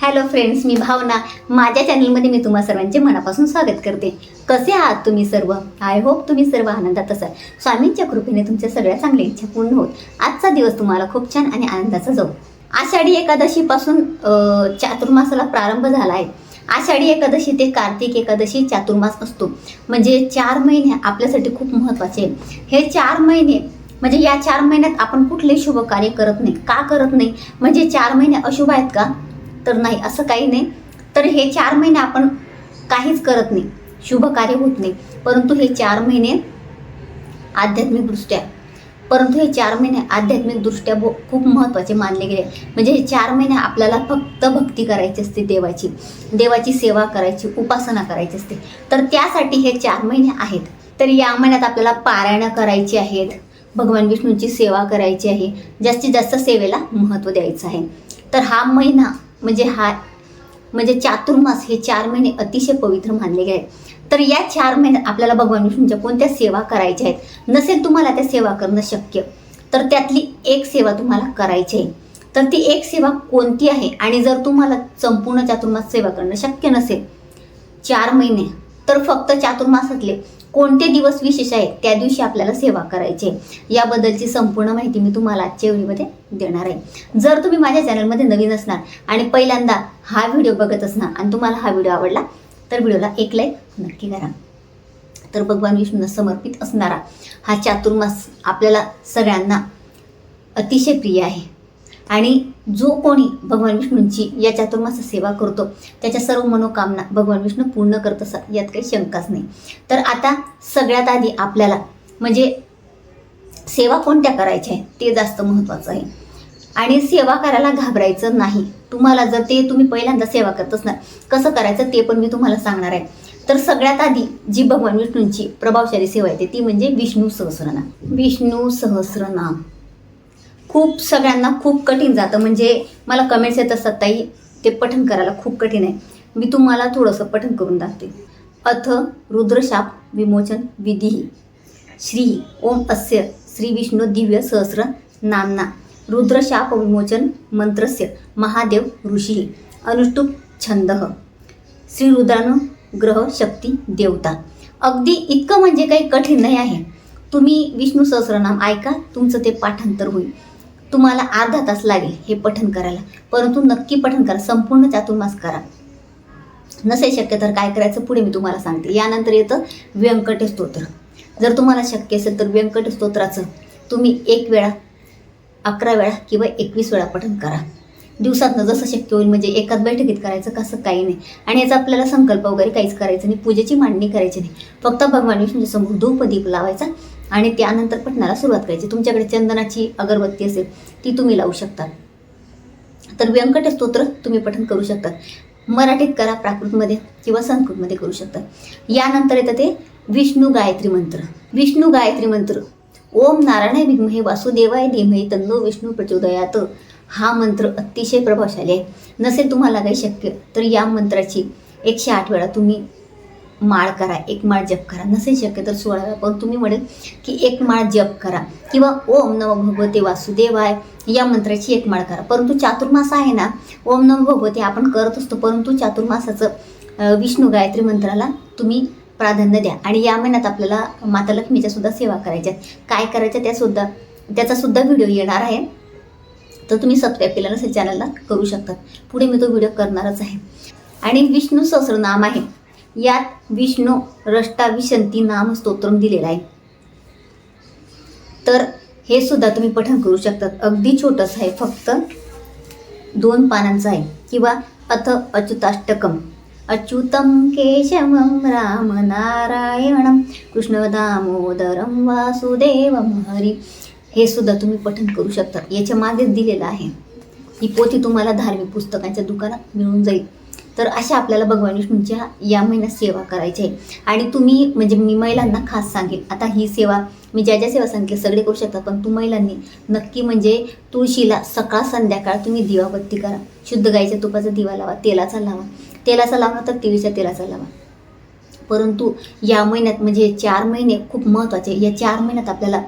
Hello friends, मी भावना. माझ्या चॅनलमध्ये मी तुम्हा सर्वांचे मनापासून स्वागत करते. कसे आहात तुम्ही सर्व? आय होप तुम्ही सर्व आनंदात असाल. स्वामींच्या कृपेने तुमच्या सगळ्या चांगल्या इच्छा पूर्ण होत आजचा दिवस तुम्हाला खूप छान आणि आनंदाचा जाऊ. आषाढी एकादशीपासून चातुर्मासाला प्रारंभ झाला आहे. आषाढी एकादशी ते कार्तिक एकादशी चातुर्मास असतो. म्हणजे 4 महिने आपल्यासाठी खूप महत्त्वाचे आहे. हे 4 महिने म्हणजे या 4 महिन्यात आपण कुठले शुभ कार्य करत नाही. का करत नाही म्हणजे 4 महिने अशुभ आहेत का? तर नाही, असं काही नाही. तर हे 4 महिने आपण काहीच करत नाही, शुभ कार्य होत नाही. परंतु हे 4 महिने आध्यात्मिकदृष्ट्या खूप महत्त्वाचे मानले गेले. म्हणजे हे 4 महिने आपल्याला फक्त भक्ती करायची असते, देवाची सेवा करायची, उपासना करायची असते. तर त्यासाठी हे 4 महिने आहेत. तर या महिन्यात आपल्याला पारायणं करायची आहेत, भगवान विष्णूंची सेवा करायची आहे, जास्तीत जास्त सेवेला महत्त्व द्यायचं आहे. तर हा महिना म्हणजे चातुर्मास हे 4 महिने अतिशय पवित्र मानले गेले. तर या 4 महिन्यात आपल्याला भगवान विष्णूंच्या कोणत्या सेवा करायच्या आहेत. नसेल तुम्हाला त्या सेवा करणं शक्य, तर त्यातली एक सेवा तुम्हाला करायची आहे. तर ती एक सेवा कोणती आहे? आणि जर तुम्हाला संपूर्ण चातुर्मास सेवा करणं शक्य नसेल 4 महिने, तर फक्त चातुर्मासातले कोणते दिवस विशेष आहेत त्या दिवशी आपल्याला सेवा करायची आहे. याबद्दलची संपूर्ण माहिती मी तुम्हाला आजच्या व्हिडिओमध्ये देणार आहे. जर तुम्ही माझ्या चॅनलमध्ये नवीन असणार आणि पहिल्यांदा हा व्हिडिओ बघत असणार आणि तुम्हाला हा व्हिडिओ आवडला तर व्हिडिओला एक लाईक नक्की करा. तर भगवान विष्णूंना समर्पित असणारा हा चातुर्मास आपल्याला सगळ्यांना अतिशय प्रिय आहे. आणि जो कोणी भगवान विष्णूंची या चातुर्मास सेवा करतो त्याच्या सर्व मनोकामना भगवान विष्णू पूर्ण करत असतात, यात काही शंकाच नाही. तर आता सगळ्यात आधी आपल्याला म्हणजे सेवा कोणत्या करायच्या आहे ते जास्त महत्त्वाचं आहे. आणि सेवा करायला घाबरायचं नाही. तुम्हाला जर तुम्ही पहिल्यांदा सेवा करत असणार, कसं करायचं ते पण मी तुम्हाला सांगणार आहे. तर सगळ्यात आधी जी भगवान विष्णूंची प्रभावशाली सेवा येते ती म्हणजे विष्णू सहस्रनाम. खूप सगळ्यांना खूप कठीण जातं. म्हणजे मला कमेंट्स येत असतात, ताई ते पठण करायला खूप कठीण आहे. मी तुम्हाला थोडंसं पठण करून दाखते. अथ रुद्रशाप विमोचन विधी श्री ओम अस्य श्री विष्णू दिव्य सहस्र नामना रुद्रशाप विमोचन मंत्रस्य महादेव ऋषी अनुष्टुप छंद श्री रुद्रानुग्रह शक्ती देवता. अगदी इतकं म्हणजे काही कठीण नाही आहे. तुम्ही विष्णू सहस्रनाम ऐका, तुमचं ते पाठांतर होईल. तुम्हाला अर्धा तास लागेल हे पठण करायला, परंतु नक्की पठण करा, संपूर्ण चातुर्मास करा. नसेल शक्य तर काय करायचं पुढे मी तुम्हाला सांगते. यानंतर येतं व्यंकटेश स्तोत्र. जर तुम्हाला शक्य असेल तर व्यंकटेश स्तोत्राचं तुम्ही 1 वेळा, 11 वेळा किंवा 21 वेळा पठण करा. दिवसातनं जसं शक्य होईल. म्हणजे एकाच बैठकीत करायचं कसं काही नाही. आणि याचा आपल्याला संकल्प वगैरे काहीच करायचं नाही, पूजेची मांडणी करायची नाही. फक्त भगवान विष्णूच्या समोर धूपदीप लावायचा आणि त्यानंतर पठणाला सुरुवात करायची. तुमच्याकडे चंदनाची अगरबत्ती असेल ती तुम्ही लावू शकता. तर व्यंकटेश स्तोत्र तुम्ही पठण करू शकता. मराठीत करा, प्राकृतमध्ये किंवा संस्कृतमध्ये करू शकता. यानंतर येतं ते विष्णू गायत्री मंत्र. ओम नारायणाय विद्महे वासुदेवाय धीमहि तन्नो विष्णू प्रचोदयात. हा मंत्र अतिशय प्रभावशाली आहे. नसेल तुम्हाला काही शक्य तर या मंत्राची 108 वेळा तुम्ही माळ करा, 1 माळ जप करा. नसेल शक्य तर 16 वेळा, पण तुम्ही म्हणेल की 1 माळ जप करा. किंवा ओम नमो भगवते वासुदेवाय या मंत्राची 1 माळ करा. परंतु चातुर्मास आहे ना, ओम नमो भगवते आपण करत असतो, परंतु चातुर्मासाचं विष्णू गायत्री मंत्राला तुम्ही प्राधान्य द्या. आणि या महिन्यात आपल्याला माता लक्ष्मीच्या सुद्धा सेवा करायच्या. काय करायच्या त्याचा सुद्धा व्हिडिओ येणार आहे. तर तुम्ही सबस्क्राईब केलं नसेल चॅनलला करू शकता. पुढे मी तो व्हिडिओ करणारच आहे. आणि विष्णू सहस्रनाम आहे. यात विष्णू रष्टाविशंती नाम स्तोत्रम दिलेलं आहे. तर हे सुद्धा तुम्ही पठण करू शकतात. अगदी छोटंसं आहे, फक्त 2 पानांचं आहे. किंवा अथ अच्युताष्टकम. अच्युतम केशवम राम नारायणम कृष्ण दामोदरम वासुदेवम हरी. हे सुद्धा तुम्ही पठण करू शकता. याच्या मागेच दिलेलं आहे. ही पोथी तुम्हाला धार्मिक पुस्तकांच्या दुकानात मिळून जाईल. तर अशा आपल्याला भगवान विष्णूंच्या या महिन्यात सेवा करायची आहे. आणि तुम्ही म्हणजे मी महिलांना खास सांगेन, आता ही सेवा मी ज्या सेवा सांगितल्या सगळे करू शकता, पण महिलांनी नक्की म्हणजे तुळशीला सकाळ संध्याकाळ तुम्ही दिवाबत्ती करा. शुद्ध गाईच्या तुपाचा दिवा लावा, तेलाचा लावा तर तिळीच्या तेलाचा लावा. परंतु या महिन्यात म्हणजे 4 महिने खूप महत्त्वाचे. या 4 महिन्यात आपल्याला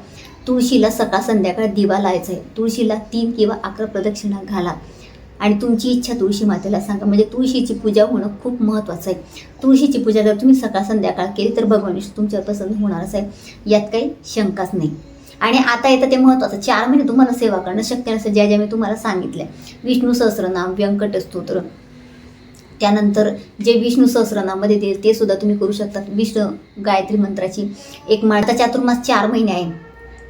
तुळशीला सकाळ संध्याकाळ दिवा लावायचा आहे. तुळशीला 3 किंवा 11 प्रदक्षिणा घाला. आणि तुमची इच्छा तुळशी मातेला सांगा. म्हणजे तुळशीची पूजा होणं खूप महत्त्वाचं आहे. तुळशीची पूजा जर तुम्ही सकाळ संध्याकाळ केली तर भगवान विष्णू तुमच्यावर प्रसन्न होणारच आहे, यात काही शंकाच नाही. आणि आता येतं ते महत्त्वाचं, 4 महिने तुम्हाला सेवा करणं शक्य नसेल, ज्या ज्या मी तुम्हाला सांगितल्या, विष्णू सहस्रनाम, व्यंकट स्तोत्र, त्यानंतर जे विष्णू सहस्रनामध्ये देईल ते सुद्धा तुम्ही करू शकता. विष्णू गायत्री मंत्राची एक माळ. आता चातुर्मास 4 महिने आहे,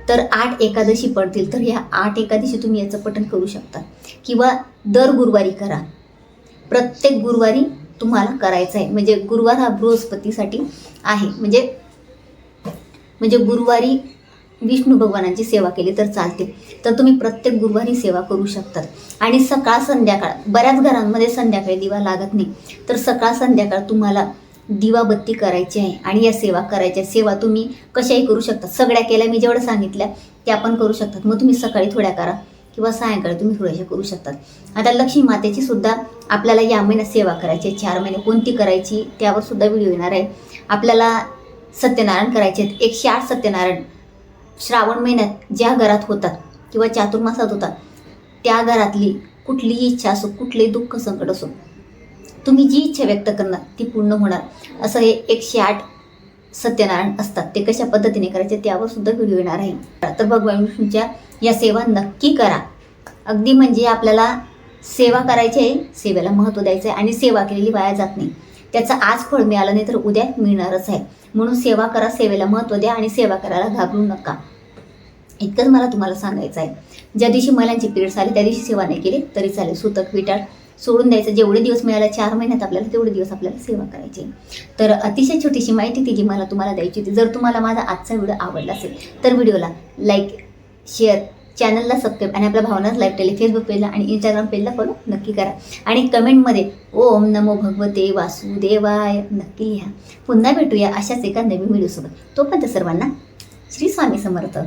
तर 8 एकादशी पडतील, तर ह्या 8 एकादशी तुम्ही याचं पठण करू शकता. किंवा दर गुरुवारी करा, प्रत्येक गुरुवारी तुम्हाला करायचं आहे. म्हणजे गुरुवार हा बृहस्पतीसाठी आहे, म्हणजे गुरुवारी विष्णू भगवानांची सेवा केली तर चालते. तर तुम्ही प्रत्येक गुरुवारी सेवा करू शकतात. आणि सकाळ संध्याकाळ, बऱ्याच घरांमध्ये संध्याकाळी दिवा लागत नाही, तर सकाळ संध्याकाळ तुम्हाला दिवाबत्ती करायची आहे आणि या सेवा करायच्या. सेवा तुम्ही कशाही करू शकता, सगळ्या केल्या मी जेवढं सांगितल्या त्या पण करू शकतात. मग तुम्ही सकाळी थोड्या करा किंवा सायंकाळी तुम्ही थोड्याशा करू शकतात. आता लक्ष्मी मातेची सुद्धा आपल्याला या महिन्यात सेवा करायची आहे. 4 महिने कोणती करायची त्यावर सुद्धा व्हिडिओ येणार आहे. आपल्याला सत्यनारायण करायचे आहेत, 108 सत्यनारायण श्रावण महिन्यात ज्या घरात होतात किंवा चातुर्मासात होतात त्या घरातली कुठलीही इच्छा असो, कुठलेही दुःख संकट असो, तुम्ही जी इच्छा व्यक्त करणार ती पूर्ण होणार. असं हे 108 सत्यनारायण असतात. ते कशा पद्धतीने करायचे त्यावर सुद्धा व्हिडिओ येणार आहे. तर भगवान विष्णूच्या या सेवा नक्की करा. अगदी म्हणजे आपल्याला सेवा करायची आहे, सेवेला महत्त्व द्यायचं आहे आणि सेवा केलेली वाया जात नाही. त्याचं आज फळ मिळालं नाही तर उद्या मिळणारच आहे. म्हणून सेवा करा, सेवेला महत्त्व द्या आणि सेवा करायला घाबरू नका. इतकंच मला तुम्हाला सांगायचं आहे. ज्या दिवशी महिलांची पिरियड्स आले त्या दिवशी सेवा नाही केली तरी चालेल, सुतक विटाळ सोडून द्यायचं. जेवढे दिवस मिळाले 4 महिन्यात आपल्याला तेवढे दिवस आपल्याला सेवा करायची. तर अतिशय छोटीशी माहिती ती जी मला तुम्हाला द्यायची होती. जर तुम्हाला माझा आजचा व्हिडिओ आवडला असेल तर व्हिडिओला लाईक, शेअर, चॅनलला सबस्क्राईब आणि आपल्या भावनाच लाईव्ह फेसबुक पेजला आणि इंस्टाग्राम पेजला फॉलो नक्की करा. आणि कमेंटमध्ये ओम नमो भगवते वासुदेवाय नक्की लिहा. पुन्हा भेटूया अशाच एका नवीन व्हिडिओसोबत. तोपर्यंत सर्वांना श्री स्वामी समर्थ.